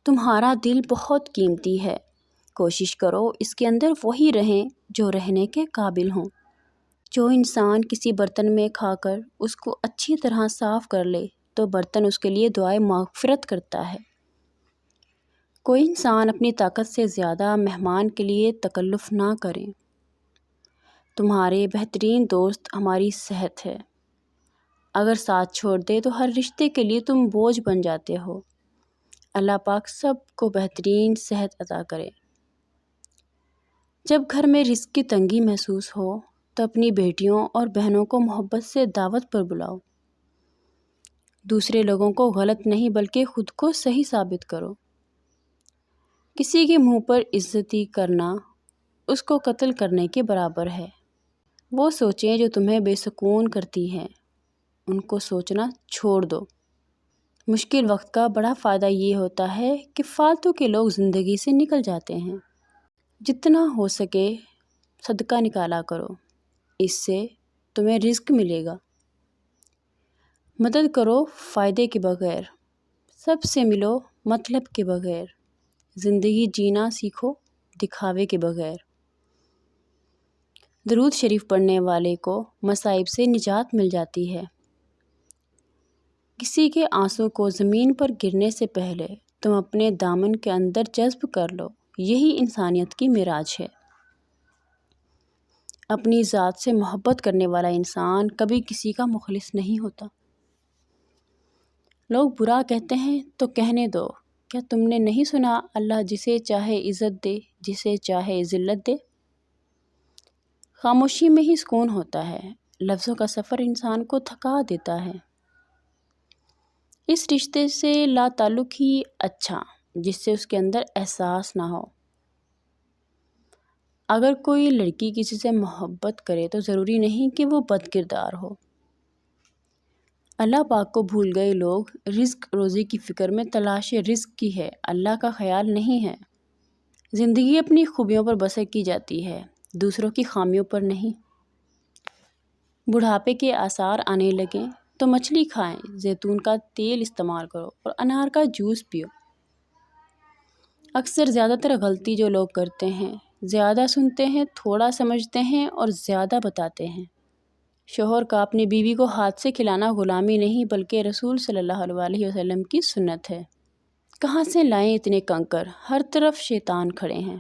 تمہارا دل بہت قیمتی ہے، کوشش کرو اس کے اندر وہی رہیں جو رہنے کے قابل ہوں۔ جو انسان کسی برتن میں کھا کر اس کو اچھی طرح صاف کر لے تو برتن اس کے لیے دعائے مغفرت کرتا ہے۔ کوئی انسان اپنی طاقت سے زیادہ مہمان کے لیے تکلف نہ کرے۔ تمہارے بہترین دوست ہماری صحت ہے۔ اگر ساتھ چھوڑ دے تو ہر رشتے کے لیے تم بوجھ بن جاتے ہو۔ اللہ پاک سب کو بہترین صحت عطا کرے۔ جب گھر میں رزق کی تنگی محسوس ہو تو اپنی بیٹیوں اور بہنوں کو محبت سے دعوت پر بلاؤ۔ دوسرے لوگوں کو غلط نہیں بلکہ خود کو صحیح ثابت کرو۔ کسی کے منہ پر عزتی کرنا اس کو قتل کرنے کے برابر ہے۔ وہ سوچیں جو تمہیں بے سکون کرتی ہیں، ان کو سوچنا چھوڑ دو۔ مشکل وقت کا بڑا فائدہ یہ ہوتا ہے کہ فالتو کے لوگ زندگی سے نکل جاتے ہیں۔ جتنا ہو سکے صدقہ نکالا کرو، اس سے تمہیں رزق ملے گا۔ مدد کرو فائدے کے بغیر، سب سے ملو مطلب کے بغیر۔ زندگی جینا سیکھو دکھاوے کے بغیر۔ درود شریف پڑھنے والے کو مصائب سے نجات مل جاتی ہے۔ کسی کے آنسوں کو زمین پر گرنے سے پہلے تم اپنے دامن کے اندر جذب کر لو، یہی انسانیت کی معراج ہے۔ اپنی ذات سے محبت کرنے والا انسان کبھی کسی کا مخلص نہیں ہوتا۔ لوگ برا کہتے ہیں تو کہنے دو، کیا تم نے نہیں سنا اللہ جسے چاہے عزت دے، جسے چاہے ذلت دے؟ خاموشی میں ہی سکون ہوتا ہے، لفظوں کا سفر انسان کو تھکا دیتا ہے۔ اس رشتے سے لا تعلق ہی اچھا جس سے اس کے اندر احساس نہ ہو۔ اگر کوئی لڑکی کسی سے محبت کرے تو ضروری نہیں کہ وہ بد کردار ہو۔ اللہ پاک کو بھول گئے لوگ رزق روزی کی فکر میں تلاش رزق کی ہے، اللہ کا خیال نہیں ہے۔ زندگی اپنی خوبیوں پر بسر کی جاتی ہے، دوسروں کی خامیوں پر نہیں۔ بڑھاپے کے آثار آنے لگیں تو مچھلی کھائیں، زیتون کا تیل استعمال کرو اور انار کا جوس پیو۔ اکثر زیادہ تر غلطی جو لوگ کرتے ہیں، زیادہ سنتے ہیں، تھوڑا سمجھتے ہیں اور زیادہ بتاتے ہیں۔ شوہر کا اپنی بیوی کو ہاتھ سے کھلانا غلامی نہیں بلکہ رسول صلی اللہ علیہ وسلم کی سنت ہے۔ کہاں سے لائیں اتنے کنکر، ہر طرف شیطان کھڑے ہیں۔